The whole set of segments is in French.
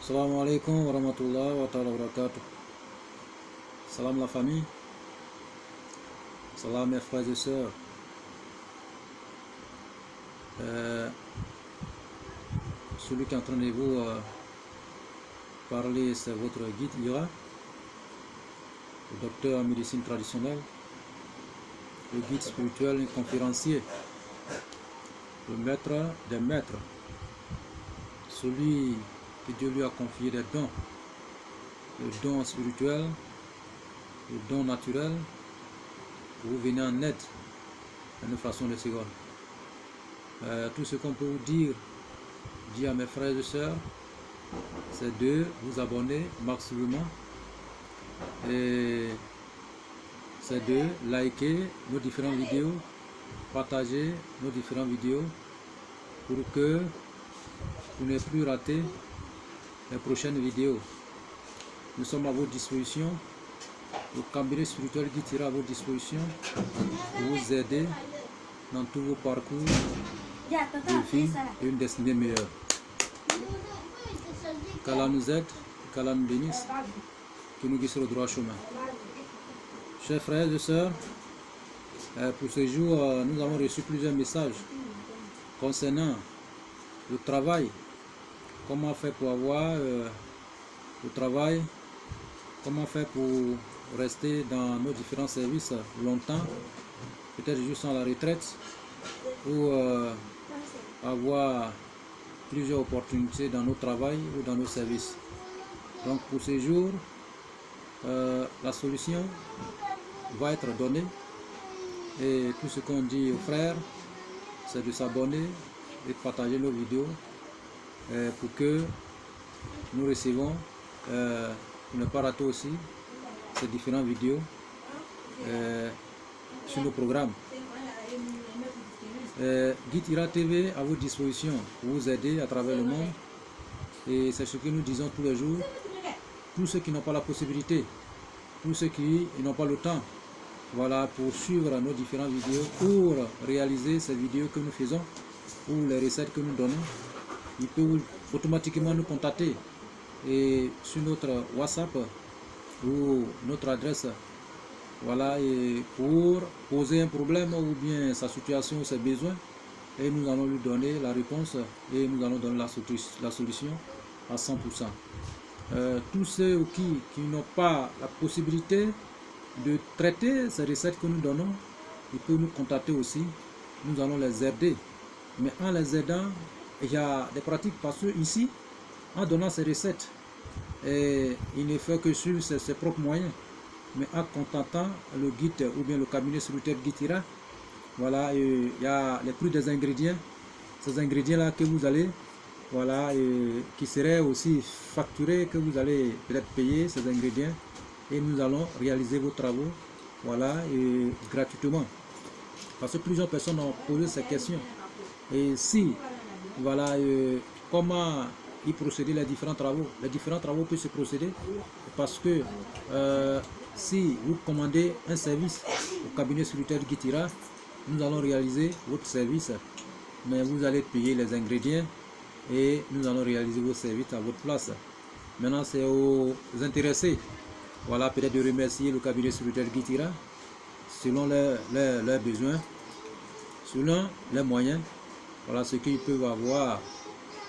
Salam alaikum wa rahmatullah wa ta'ala wa barakatuh. Salam la famille. Salam mes frères et sœurs. Celui qui est en train de vous parler, c'est votre guide Ira, le docteur en médecine traditionnelle, le guide spirituel et conférencier, le maître des maîtres, celui que Dieu lui a confié des dons, le don spirituel, le don naturel, pour vous venir en aide à une façon de seconde. Tout ce qu'on peut vous dire à mes frères et sœurs, c'est de vous abonner maximalement et c'est de liker nos différentes vidéos, partager nos différentes vidéos pour que vous n'ayez plus raté les prochaines vidéos. Nous sommes à votre disposition. Le cabinet spirituel qui sera à votre disposition pour vous aider dans tous vos parcours de vie et une destinée meilleure. Qu'Allah nous aide, qu'Allah nous bénisse, que nous guide sur le droit chemin. Chers frères et sœurs, pour ce jour, nous avons reçu plusieurs messages concernant le travail. Comment faire pour avoir le travail, comment faire pour rester dans nos différents services longtemps, peut-être jusqu'à la retraite, ou avoir plusieurs opportunités dans nos travail ou dans nos services. Donc pour ces jours, la solution va être donnée et tout ce qu'on dit aux frères, c'est de s'abonner et de partager nos vidéos pour que nous recevons, pour ne pas rater aussi ces différentes vidéos sur nos programmes. Guide Ira TV à votre disposition pour vous aider à travers le monde, et c'est ce que nous disons tous les jours. Tous ceux qui n'ont pas la possibilité, tous ceux qui n'ont pas le temps, voilà, pour suivre nos différentes vidéos, pour réaliser ces vidéos que nous faisons ou les recettes que nous donnons, ils peuvent automatiquement nous contacter et sur notre WhatsApp ou notre adresse, voilà, et pour poser un problème ou bien sa situation ou ses besoins, et nous allons lui donner la réponse et nous allons donner la solution à 100%. Tous ceux qui n'ont pas la possibilité de traiter ces recettes que nous donnons, ils peuvent nous contacter aussi, nous allons les aider. Mais en les aidant, il y a des pratiques, parce que ici, en donnant ces recettes, et il ne fait que suivre ses propres moyens, mais en contactant le guide ou bien le cabinet spirituel Guide Ira, voilà, il y a les prix des ingrédients, ces ingrédients là que vous allez, voilà, qui seraient aussi facturés, que vous allez peut-être payer ces ingrédients, et nous allons réaliser vos travaux, voilà, gratuitement. Parce que plusieurs personnes ont posé ces questions. Et si, voilà, comment y procéder les différents travaux. Les différents travaux peuvent se procéder parce que si vous commandez un service au cabinet spirituel Guide Ira, nous allons réaliser votre service, mais vous allez payer les ingrédients et nous allons réaliser vos services à votre place. Maintenant, c'est aux intéressés, voilà, peut-être de remercier le cabinet spirituel Guide Ira selon leurs besoins, selon les moyens, voilà ce qu'ils peuvent avoir.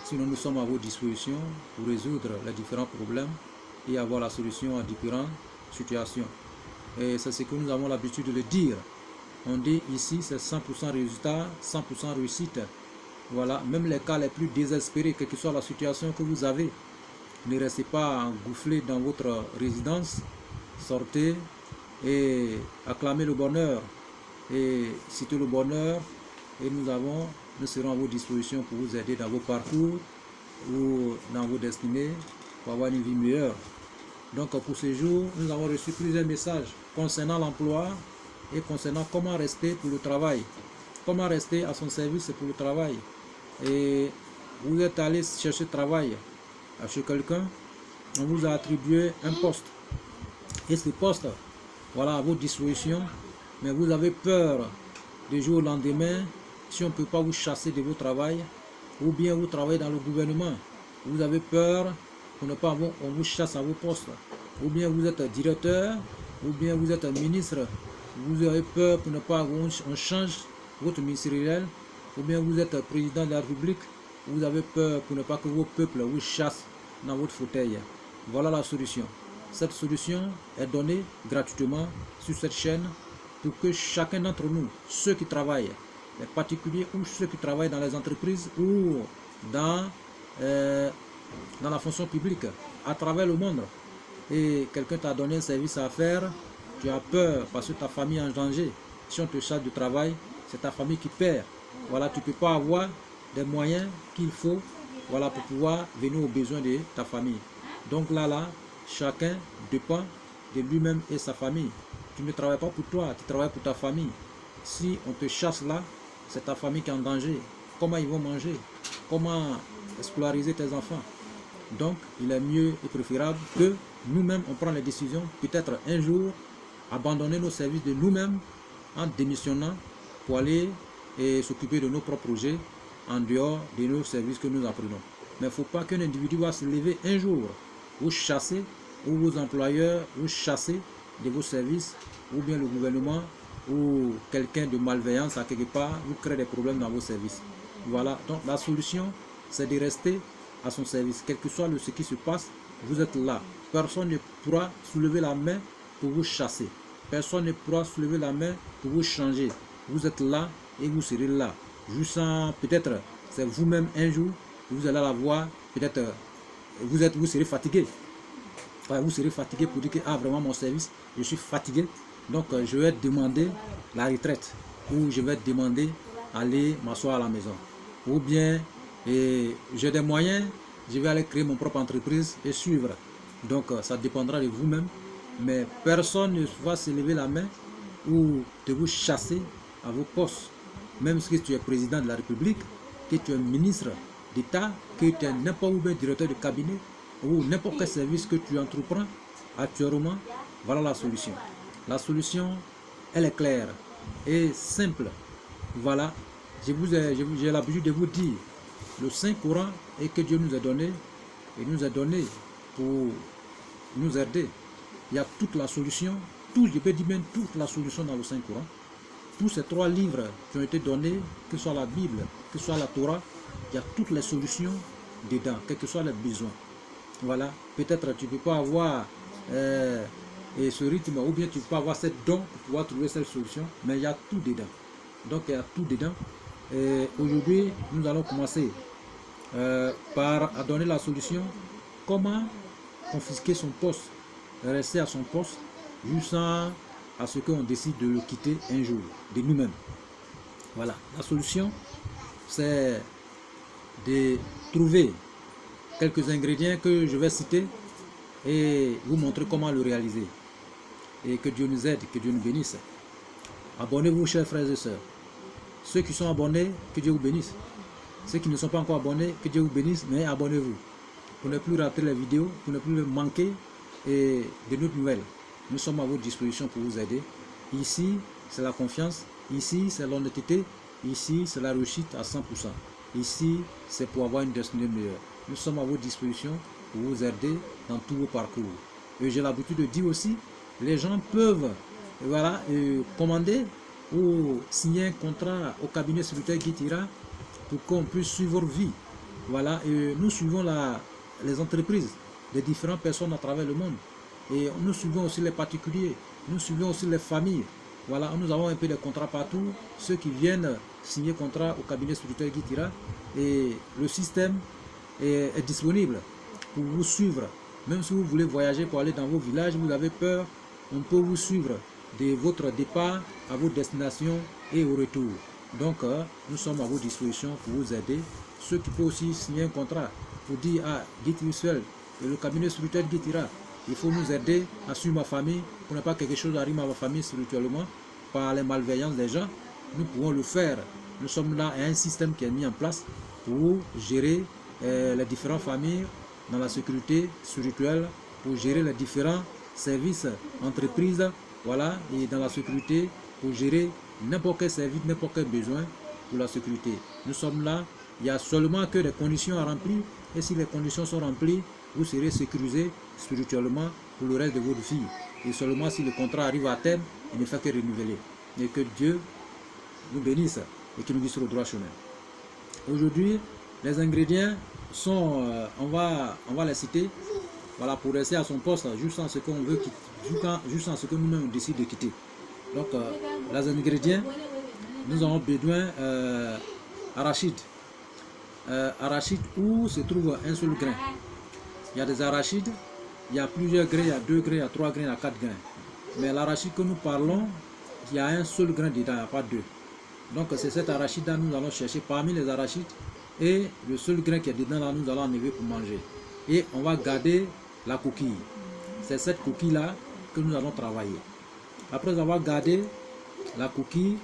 Sinon, nous sommes à votre disposition pour résoudre les différents problèmes et avoir la solution à différentes situations. Et c'est ce que nous avons l'habitude de le dire. On dit ici, c'est 100% résultat, 100% réussite. Voilà, même les cas les plus désespérés, quelle que soit la situation que vous avez, ne restez pas engoufflés dans votre résidence. Sortez et acclamez le bonheur et citez le bonheur, et nous serons à vos dispositions pour vous aider dans vos parcours ou dans vos destinées pour avoir une vie meilleure. Donc pour ce jour, nous avons reçu plusieurs messages concernant l'emploi et concernant comment rester pour le travail, comment rester à son service pour le travail. Et vous êtes allé chercher travail chez quelqu'un, on vous a attribué un poste, et ce poste, voilà, à votre disposition, mais vous avez peur du jour au lendemain, si on ne peut pas vous chasser de votre travail, ou bien vous travaillez dans le gouvernement, vous avez peur pour ne pas on vous chasse à vos postes. Ou bien vous êtes directeur, ou bien vous êtes ministre, vous avez peur pour ne pas on change votre ministériel, ou bien vous êtes président de la République, vous avez peur pour ne pas que vos peuples vous chassent dans votre fauteuil. Voilà la solution. Cette solution est donnée gratuitement sur cette chaîne pour que chacun d'entre nous, ceux qui travaillent, les particuliers ou ceux qui travaillent dans les entreprises ou dans la fonction publique à travers le monde, et quelqu'un t'a donné un service à faire, tu as peur parce que ta famille est en danger. Si on te charge du travail, c'est ta famille qui perd. Voilà, tu ne peux pas avoir des moyens qu'il faut, voilà, pour pouvoir venir aux besoins de ta famille. Donc là, chacun dépend de lui-même et sa famille. Tu ne travailles pas pour toi, tu travailles pour ta famille. Si on te chasse là, c'est ta famille qui est en danger. Comment ils vont manger? Comment scolariser tes enfants? Donc, il est mieux et préférable que nous-mêmes, on prend les décisions, peut-être un jour, abandonner nos services de nous-mêmes en démissionnant pour aller s'occuper de nos propres projets en dehors de nos services que nous apprenons. Mais il ne faut pas qu'un individu va se lever un jour, vous chasser, ou vos employeurs vous chasser de vos services, ou bien le gouvernement, ou quelqu'un de malveillance à quelque part, vous crée des problèmes dans vos services. Voilà, donc la solution, c'est de rester à son service. Quel que soit ce qui se passe, vous êtes là. Personne ne pourra soulever la main pour vous chasser. Personne ne pourra soulever la main pour vous changer. Vous êtes là et vous serez là. Jusqu'à peut-être, c'est vous-même un jour, vous allez la voir, peut-être vous serez fatigué. Vous serez fatigué pour dire que vraiment mon service, je suis fatigué. Donc je vais demander la retraite ou je vais demander aller m'asseoir à la maison. Ou bien j'ai des moyens, je vais aller créer mon propre entreprise et suivre. Donc ça dépendra de vous-même. Mais personne ne va se lever la main ou de vous chasser à vos postes. Même si tu es président de la République, que tu es ministre d'État, que tu es n'importe où directeur de cabinet ou n'importe quel service que tu entreprends actuellement, voilà la solution. La solution, elle est claire et simple. Voilà, j'ai l'habitude de vous dire, le Saint-Coran et que Dieu nous a donné, et nous a donné pour nous aider. Il y a toute la solution, je peux dire même toute la solution dans le Saint-Coran. Tous ces 3 livres qui ont été donnés, que ce soit la Bible, que ce soit la Torah, il y a toutes les solutions dedans, quels que soient les besoins. Voilà, peut-être tu ne peux pas avoir ce rythme, ou bien tu ne peux pas avoir cette don pour pouvoir trouver cette solution, mais il y a tout dedans. Donc il y a tout dedans. Aujourd'hui, nous allons commencer par donner la solution, comment confisquer son poste, rester à son poste, jusqu'à ce qu'on décide de le quitter un jour, de nous-mêmes. Voilà, la solution, c'est de trouver quelques ingrédients que je vais citer et vous montrer comment le réaliser. Et que Dieu nous aide, que Dieu nous bénisse. Abonnez-vous, chers frères et sœurs. Ceux qui sont abonnés, que Dieu vous bénisse. Ceux qui ne sont pas encore abonnés, que Dieu vous bénisse, mais abonnez-vous. Pour ne plus rater les vidéos, pour ne plus manquer de notre nouvelles. Nous sommes à votre disposition pour vous aider. Ici, c'est la confiance. Ici, c'est l'honnêteté. Ici, c'est la réussite à 100%. Ici, c'est pour avoir une destinée meilleure. Nous sommes à votre disposition pour vous aider dans tous vos parcours. Et j'ai l'habitude de dire aussi, les gens peuvent commander ou signer un contrat au cabinet spirituel Guitira pour qu'on puisse suivre votre vie. Voilà, et nous suivons les entreprises de différentes personnes à travers le monde. Et nous suivons aussi les particuliers, nous suivons aussi les familles. Voilà, nous avons un peu de contrats partout. Ceux qui viennent signer contrat au cabinet spirituel Guitira, et le système est disponible pour vous suivre. Même si vous voulez voyager pour aller dans vos villages, vous avez peur, on peut vous suivre de votre départ à votre destination et au retour. Donc, nous sommes à votre disposition pour vous aider. Ceux qui peuvent aussi signer un contrat pour dire à Guitira et le cabinet spirituel Guitira, il faut nous aider à suivre ma famille pour ne pas que quelque chose arrive à ma famille spirituellement par les malveillances des gens. Nous pouvons le faire. Nous sommes là, il y a un système qui est mis en place pour gérer les différentes familles dans la sécurité spirituelle, pour gérer les différents services, entreprises, voilà, et dans la sécurité, pour gérer n'importe quel service, n'importe quel besoin pour la sécurité. Nous sommes là, il y a seulement que des conditions à remplir, et si les conditions sont remplies, vous serez sécurisé spirituellement pour le reste de votre vie. Et seulement si le contrat arrive à terme, il ne fait que renouveler. Et que Dieu nous bénisse et qu'il nous guide sur le droit chemin. Aujourd'hui, les ingrédients sont, on va les citer, voilà, pour rester à son poste jusqu'à ce qu'on veut quitter, jusqu'à ce que nous-mêmes décidons de quitter. Donc, les ingrédients, nous avons besoin arachide. Arachide où se trouve un seul grain. Il y a des arachides, il y a plusieurs grains, il y a 2 grains, il y a 3 grains, il y a 4 grains. Mais l'arachide que nous parlons, il y a un seul grain dedans, il n'y a pas 2. Donc c'est cet arachide là nous allons chercher parmi les arachides et le seul grain qui est dedans là nous allons enlever pour manger. Et on va garder la coquille. C'est cette coquille là que nous allons travailler. Après avoir gardé la coquille,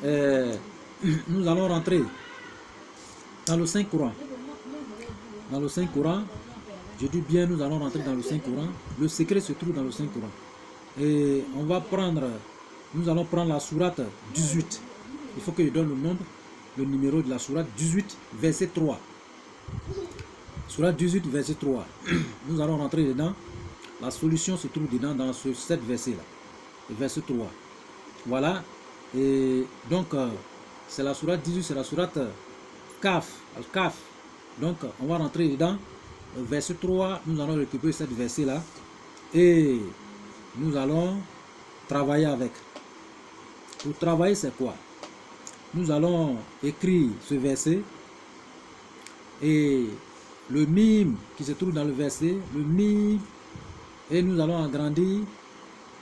nous allons rentrer dans le Saint Coran. Dans le Saint Coran, je dis bien nous allons rentrer dans le Saint Coran. Le secret se trouve dans le Saint Coran. Et on va prendre, nous allons prendre la sourate 18. Il faut que je donne le nombre, le numéro de la sourate 18, verset 3. Sourate 18, verset 3. Nous allons rentrer dedans. La solution se trouve dedans dans ce 7 versets-là. Verset 3. Voilà. Et donc, c'est la sourate 18, c'est la sourate Kaf, Al-Kaf. Donc, on va rentrer dedans. Verset 3, nous allons récupérer cette verset-là. Et nous allons travailler avec. Pour travailler, c'est quoi? Nous allons écrire ce verset et le mime qui se trouve dans le verset, le mime, et nous allons agrandir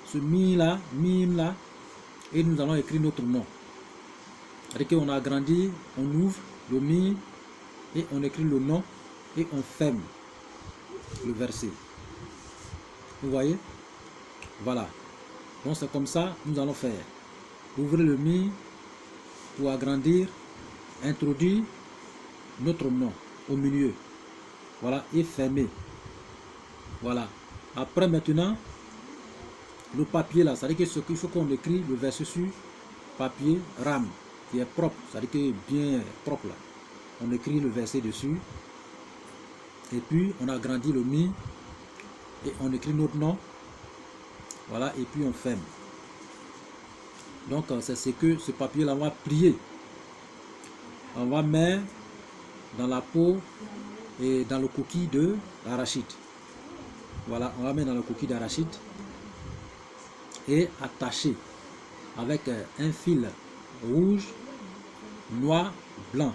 ce mime là, et nous allons écrire notre nom. C'est-à-dire qu'on agrandit, on ouvre le mime et on écrit le nom et on ferme le verset. Vous voyez? Voilà. Donc c'est comme ça nous allons faire. Ouvrez le mime pour agrandir, introduire notre nom au milieu. Voilà, et fermer. Voilà. Après maintenant, le papier là, c'est-à-dire qu'il faut qu'on écrit le verset sur papier rame, qui est propre, c'est-à-dire que bien propre là. On écrit le verset dessus. Et puis on agrandit le mime et on écrit notre nom. Voilà, et puis on ferme. Donc c'est ce que ce papier là on va plier. On va mettre dans la peau et dans le coquille de l'arachide. Voilà, on va mettre dans le coquille d'arachide et attacher avec un fil rouge, noir, blanc.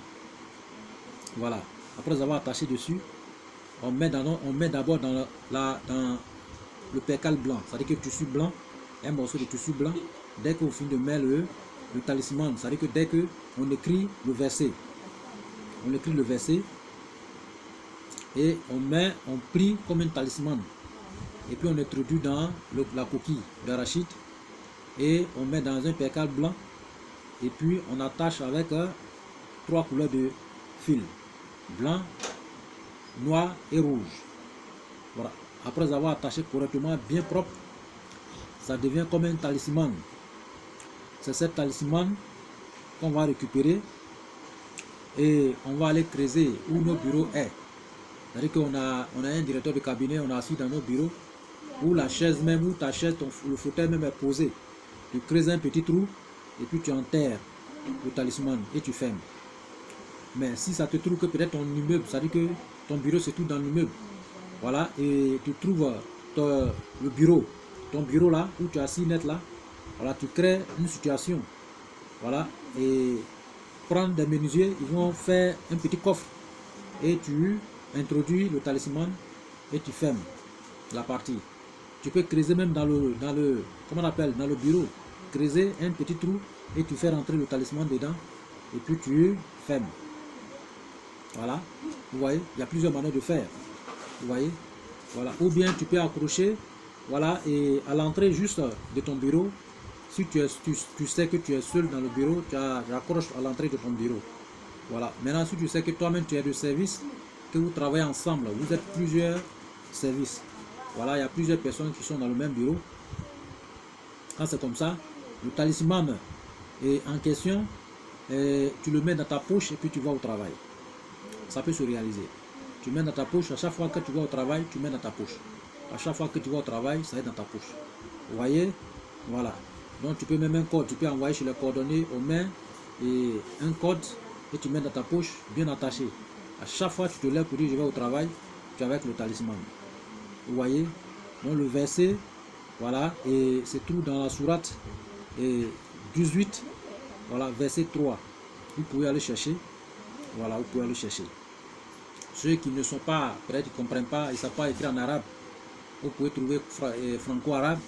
Voilà. Après avoir attaché dessus, on met d'abord dans le percal blanc, c'est-à-dire que le tissu blanc, un morceau de tissu blanc. Dès qu'on finit de mettre le talisman, c'est-à-dire que dès qu'on écrit le verset, et on prie comme un talisman. Et puis on introduit dans la coquille d'arachide et on met dans un percal blanc. Et puis on attache avec 3 couleurs de fil, blanc, noir et rouge. Voilà. Après avoir attaché correctement, bien propre, ça devient comme un talisman. C'est ce talisman qu'on va récupérer et on va aller creuser où nos bureaux est. C'est-à-dire qu'on a un directeur de cabinet, on est assis dans nos bureaux, où la chaise même, où ta chaise, le fauteuil même est posé. Tu creuses un petit trou et puis tu enterres le talisman et tu fermes. Mais si ça te trouve que peut-être ton immeuble, c'est-à-dire que ton bureau se trouve dans l'immeuble, voilà, et tu trouves le bureau, ton bureau là, où tu as assis net là, voilà, tu crées une situation, voilà, et prendre des menuisiers, ils vont faire un petit coffre et tu introduis le talisman et tu fermes la partie. Tu peux creuser même dans le comment on appelle, dans le bureau, creuser un petit trou et tu fais rentrer le talisman dedans et puis tu fermes. Voilà, vous voyez, il y a plusieurs manières de faire. Vous voyez, voilà, ou bien tu peux accrocher, voilà, et à l'entrée juste de ton bureau, si tu sais que tu es seul dans le bureau, tu accroches à l'entrée de ton bureau. Voilà, maintenant si tu sais que toi-même tu es de service, que vous travaillez ensemble, vous êtes plusieurs services. Voilà, il y a plusieurs personnes qui sont dans le même bureau. Quand c'est comme ça, le talisman est en question, et tu le mets dans ta poche et puis tu vas au travail. Ça peut se réaliser. tu mets dans ta poche. À chaque fois que tu vas au travail, tu mets dans ta poche. À chaque fois que tu vas au travail, ça est dans ta poche. Vous voyez? Voilà. Donc tu peux même un code, tu peux envoyer sur les coordonnées aux mains et un code et tu mets dans ta poche bien attaché. À chaque fois que tu te lèves pour dire je vais au travail, tu es avec le talisman. Vous voyez? Donc le verset, voilà, et c'est tout dans la sourate 18, voilà, verset 3. Vous pouvez aller chercher. Voilà, vous pouvez aller chercher. Ceux qui ne sont pas, peut-être ils ne comprennent pas, ils ne savent pas écrire en arabe, vous pouvez trouver franco-arabe.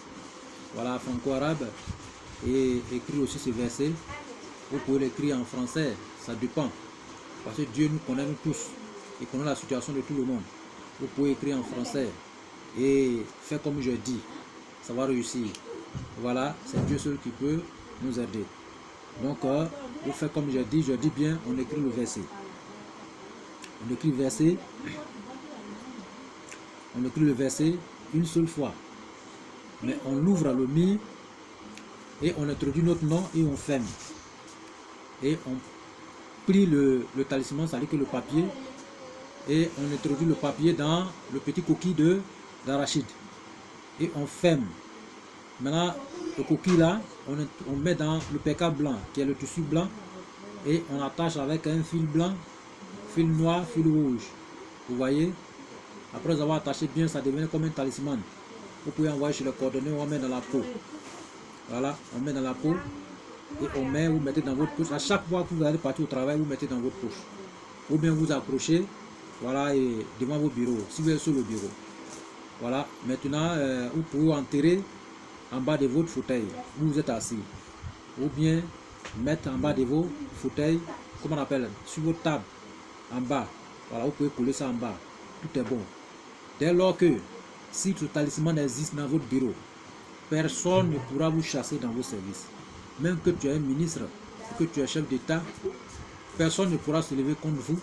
Voilà, franco-arabe. Et écrire aussi ce verset. Vous pouvez l'écrire en français, ça dépend. Parce que Dieu nous connaît nous tous. Il connaît la situation de tout le monde. Vous pouvez écrire en français et faire comme je dis. Ça va réussir. Voilà, c'est Dieu seul qui peut nous aider. Donc, vous faites comme je dis bien, on écrit le verset. On écrit le verset. On écrit le verset une seule fois. Mais on ouvre le mire et on introduit notre nom et on ferme. Et on plie le talisman, c'est-à-dire que le papier, et on introduit le papier dans le petit coquille d'arachide. Et on ferme. Maintenant, le coquille là, on met dans le péka blanc, qui est le tissu blanc, et on attache avec un fil blanc, fil noir, fil rouge. Vous voyez? Après avoir attaché bien, ça devient comme un talisman. Vous pouvez envoyer sur les coordonnées, on met dans la peau. Voilà, on met dans la peau et on met, vous mettez dans votre poche. À chaque fois que vous allez partir au travail, vous mettez dans votre poche. Ou bien vous accrochez, voilà, et devant vos bureaux, si vous êtes sur le bureau. Voilà, maintenant, vous pouvez enterrer en bas de votre fauteuil où vous êtes assis. Ou bien mettre en bas de vos fauteuils, comment on appelle, sur votre table, en bas. Voilà, vous pouvez coller ça en bas. Tout est bon. Dès lors que, si ce talisman existe dans votre bureau, personne ne pourra vous chasser dans vos services. Même que tu es un ministre, que tu es chef d'État, personne ne pourra se lever contre vous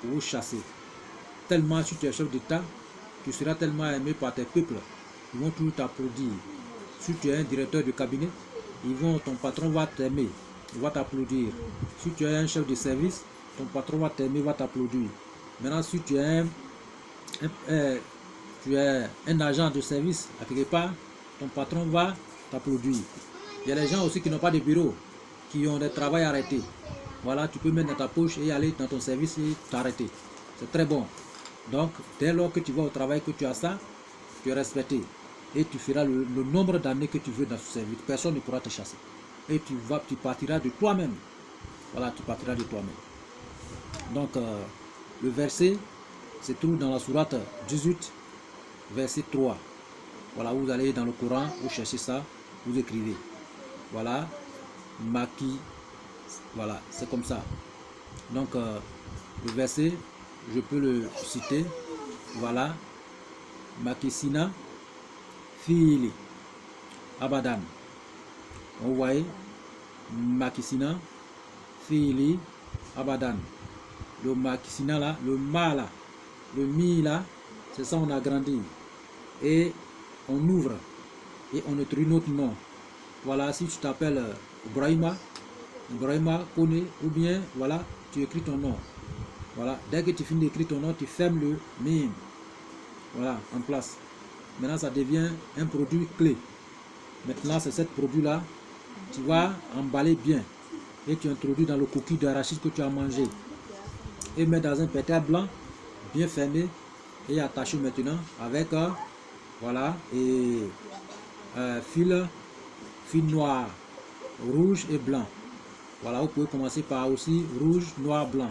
pour vous chasser. Tellement, si tu es chef d'État, tu seras tellement aimé par tes peuples, ils vont toujours t'applaudir. Si tu es un directeur de cabinet, ton patron va t'aimer, il va t'applaudir. Si tu es un chef de service, ton patron va t'aimer, va t'applaudir. Maintenant, si tu es un agent de service à quelque part, ton patron va t'applaudir. Il y a des gens aussi qui n'ont pas de bureau, qui ont des travails arrêtés. Voilà, tu peux mettre dans ta poche et aller dans ton service et t'arrêter. C'est très bon. Donc, dès lors que tu vas au travail, que tu as ça, tu es respecté. Et tu feras le nombre d'années que tu veux dans ce service. Personne ne pourra te chasser. Et tu partiras de toi-même. Voilà, tu partiras de toi-même. Donc, le verset se trouve dans la sourate 18, verset 3. Voilà, vous allez dans le Coran, vous cherchez ça, vous écrivez. Voilà, Maki. Voilà, c'est comme ça. Donc, le verset, je peux le citer. Voilà, Makisina Fili Abadan. Vous voyez, Makisina Fili Abadan. Le Makisina là, le Ma là, le Mi là, c'est ça on agrandit. Et on ouvre et on écrit notre nom. Voilà, si tu t'appelles Brahima Kone, ou bien voilà, tu écris ton nom. Voilà, dès que tu finis d'écrire ton nom, tu fermes le mime. Voilà, en place. Maintenant, ça devient un produit clé. Maintenant, c'est ce produit-là, tu vas emballer bien et tu introduis dans le coquille d'arachide que tu as mangé et mets dans un pétard blanc bien fermé et attaché maintenant avec voilà, et fil noir, rouge et blanc. Voilà, vous pouvez commencer par aussi rouge, noir, blanc.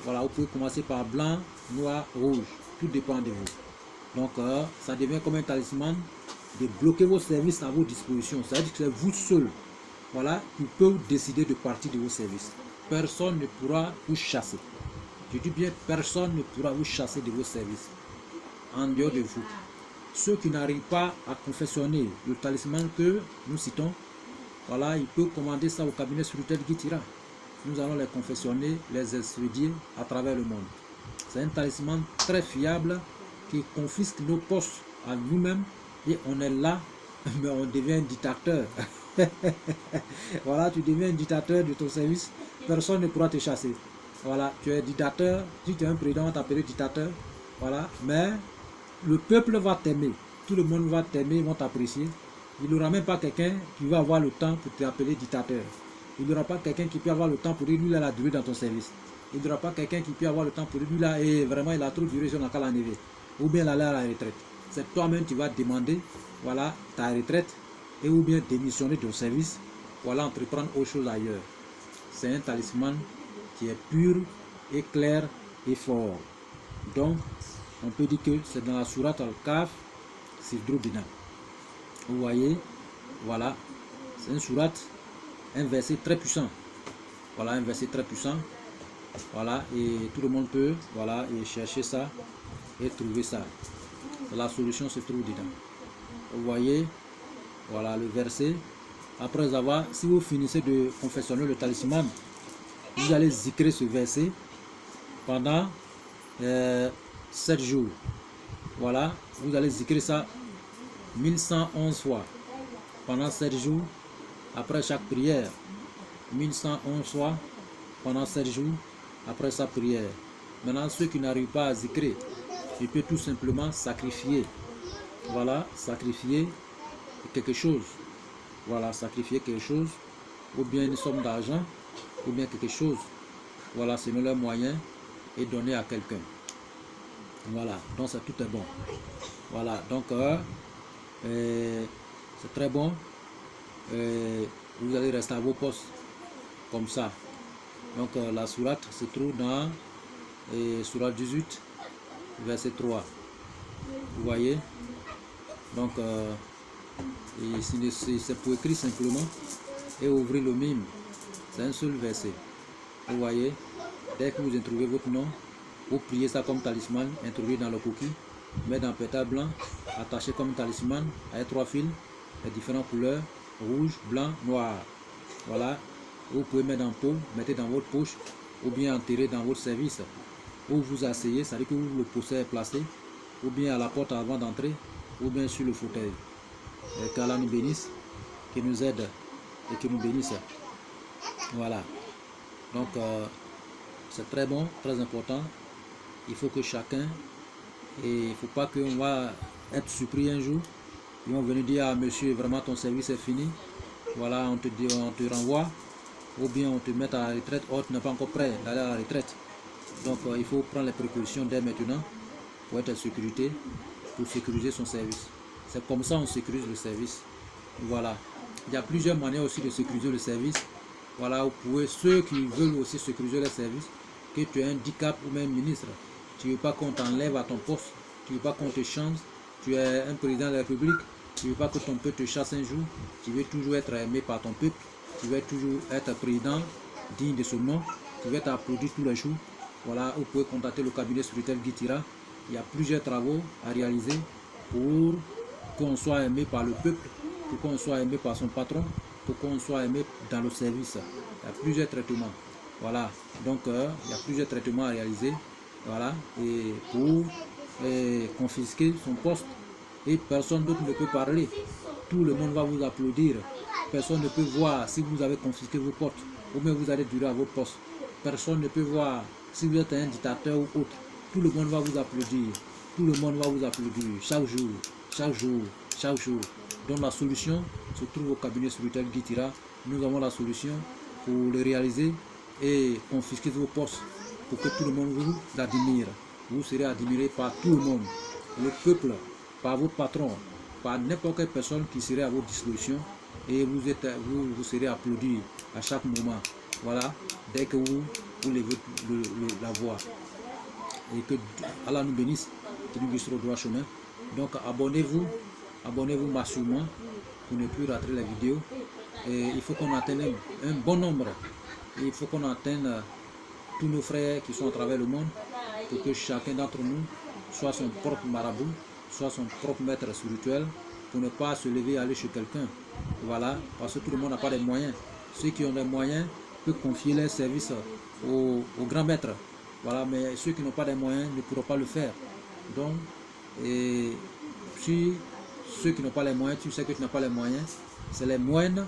Voilà, vous pouvez commencer par blanc, noir, rouge. Tout dépend de vous. Donc, ça devient comme un talisman de bloquer vos services à vos dispositions. C'est-à-dire que c'est vous seul, voilà, qui peut décider de partir de vos services. Personne ne pourra vous chasser. Je dis bien, personne ne pourra vous chasser de vos services en dehors de vous. Ceux qui n'arrivent pas à confectionner le talisman que nous citons, voilà, il peut commander ça au cabinet spirituel Guitira. Nous allons les confectionner, les expédier à travers le monde. C'est un talisman très fiable qui confisque nos postes à nous-mêmes et on est là, mais on devient un dictateur. Voilà, tu deviens un dictateur de ton service, personne ne pourra te chasser. Voilà, tu es dictateur, si tu es un président, on t'appelle dictateur. voilà, mais le peuple va t'aimer, tout le monde va t'aimer, vont t'apprécier. Il n'y aura même pas quelqu'un qui va avoir le temps pour t'appeler dictateur. Il n'y aura pas quelqu'un qui peut avoir le temps pour dire lui il a duré dans ton service. Il n'y aura pas quelqu'un qui peut avoir le temps pour dire lui là et vraiment il a trop duré sur la calanève. Ou bien il aller à la retraite. C'est toi-même qui vas demander voilà ta retraite et ou bien démissionner de ton service. Voilà, entreprendre autre chose ailleurs. C'est un talisman qui est pur et clair et fort. Donc, on peut dire que c'est dans la sourate Al-Kahf, c'est Drobina. Vous voyez, voilà, c'est une sourate, un verset très puissant. Voilà, un verset très puissant. Voilà, et tout le monde peut, voilà, et chercher ça et trouver ça. La solution se trouve dedans. Vous voyez, voilà le verset. Après avoir, si vous finissez de confectionner le talisman, vous allez zikrer ce verset pendant 7 jours. Voilà, vous allez zikrer ça 1111 fois pendant 7 jours. Après chaque prière, 1111 fois pendant 7 jours. Après sa prière. Maintenant, ceux qui n'arrivent pas à zikrer, ils peuvent tout simplement sacrifier. Voilà, sacrifier quelque chose. Voilà, sacrifier quelque chose, ou bien une somme d'argent, ou bien quelque chose. Voilà, selon leurs moyens, et donner à quelqu'un. Voilà, donc c'est tout est bon. Voilà, donc c'est très bon. Vous allez rester à vos postes comme ça. Donc la sourate se trouve dans sourate 18, verset 3. Vous voyez? Donc c'est pour écrire simplement et ouvrir le mime. C'est un seul verset. Vous voyez? Dès que vous introuvez votre nom, vous priez ça comme talisman, introduit dans le cookie, mettez dans pétale blanc, attaché comme talisman avec 3 fils, de différentes couleurs, rouge, blanc, noir. Voilà. Vous pouvez mettre dans pot, mettez dans votre poche, ou bien enterrer dans votre service, ou vous asseyez, c'est-à-dire que le pousset est placé, ou bien à la porte avant d'entrer, ou bien sur le fauteuil. Qu'Allah nous bénisse, qu'il nous aide et qu'il nous bénisse. Voilà. Donc, c'est très bon, très important. Il faut que chacun, et il ne faut pas qu'on va être surpris un jour. Ils vont venir dire, ah monsieur, vraiment ton service est fini. Voilà, on te renvoie. Ou bien on te met à la retraite, ou tu n'es pas encore prêt d'aller à la retraite. Donc il faut prendre les précautions dès maintenant pour être en sécurité, pour sécuriser son service. C'est comme ça on sécurise le service. Voilà. Il y a plusieurs manières aussi de sécuriser le service. Voilà, vous pouvez, ceux qui veulent aussi sécuriser le service, que tu es un handicap ou même ministre, tu ne veux pas qu'on t'enlève à ton poste, tu ne veux pas qu'on te change, tu es un président de la République, tu ne veux pas que ton peuple te chasse un jour, tu veux toujours être aimé par ton peuple, tu veux toujours être président digne de ce nom, tu veux être applaudi tous les jours. Voilà, vous pouvez contacter le cabinet spirituel Guitira. Il y a plusieurs travaux à réaliser pour qu'on soit aimé par le peuple, pour qu'on soit aimé par son patron, pour qu'on soit aimé dans le service. Il y a plusieurs traitements. Voilà, donc il y a plusieurs traitements à réaliser. Voilà, et pour confisquer son poste. Et personne d'autre ne peut parler. Tout le monde va vous applaudir. Personne ne peut voir si vous avez confisqué vos postes ou bien vous allez durer à votre poste. Personne ne peut voir si vous êtes un dictateur ou autre. Tout le monde va vous applaudir. Tout le monde va vous applaudir chaque jour, chaque jour, chaque jour. Donc la solution se trouve au cabinet spirituel Guitira. Nous avons la solution pour le réaliser et confisquer vos postes pour que tout le monde vous admire. Vous serez admiré par tout le monde. Le peuple, par votre patron, par n'importe quelle personne qui serait à votre disposition. Et vous serez applaudi à chaque moment. Voilà, dès que vous levez la voix. Et que Allah nous bénisse, qu'il nous guide sur le droit chemin. Donc abonnez-vous massivement pour ne plus rater les vidéos. Et il faut qu'on atteigne un bon nombre. Et il faut qu'on atteigne tous nos frères qui sont à travers le monde pour que chacun d'entre nous soit son propre marabout, soit son propre maître spirituel, pour ne pas se lever et aller chez quelqu'un. Voilà, parce que tout le monde n'a pas les moyens. Ceux qui ont les moyens peuvent confier leurs services au grand maître. Voilà, mais ceux qui n'ont pas les moyens ne pourront pas le faire. Donc, et si ceux qui n'ont pas les moyens, tu sais que tu n'as pas les moyens, c'est la moindre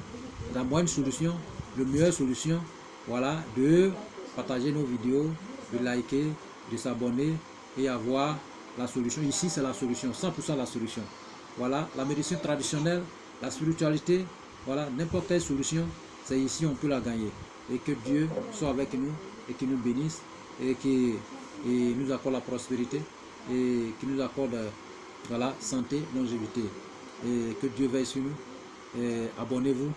solution, la meilleure solution, voilà, de partager nos vidéos, de liker, de s'abonner et avoir la solution. Ici, c'est la solution, 100% la solution. Voilà, la médecine traditionnelle, la spiritualité, voilà, n'importe quelle solution, c'est ici on peut la gagner. Et que Dieu soit avec nous et qu'il nous bénisse et qu'il nous accorde la prospérité et qu'il nous accorde voilà, santé, longévité. Et que Dieu veille sur nous. Abonnez-vous,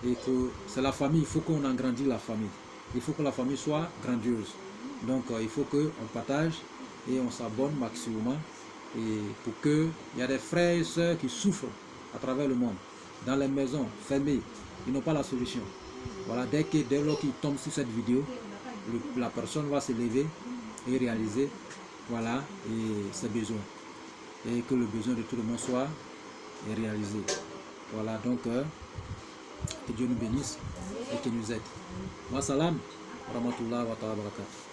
et que c'est la famille, il faut qu'on agrandisse la famille. Il faut que la famille soit grandiose. Donc il faut qu'on partage et on s'abonne maximum. Et pour qu'il y ait des frères et sœurs qui souffrent à travers le monde, dans les maisons fermées, ils n'ont pas la solution. Voilà, dès lors qu'ils tombent sur cette vidéo, la personne va se lever et réaliser voilà, et ses besoins. Et que le besoin de tout le monde soit réalisé. Voilà, donc que Dieu nous bénisse et qu'il nous aide. Wa salam, wa rahmatullah wa ta'ala barakatuh.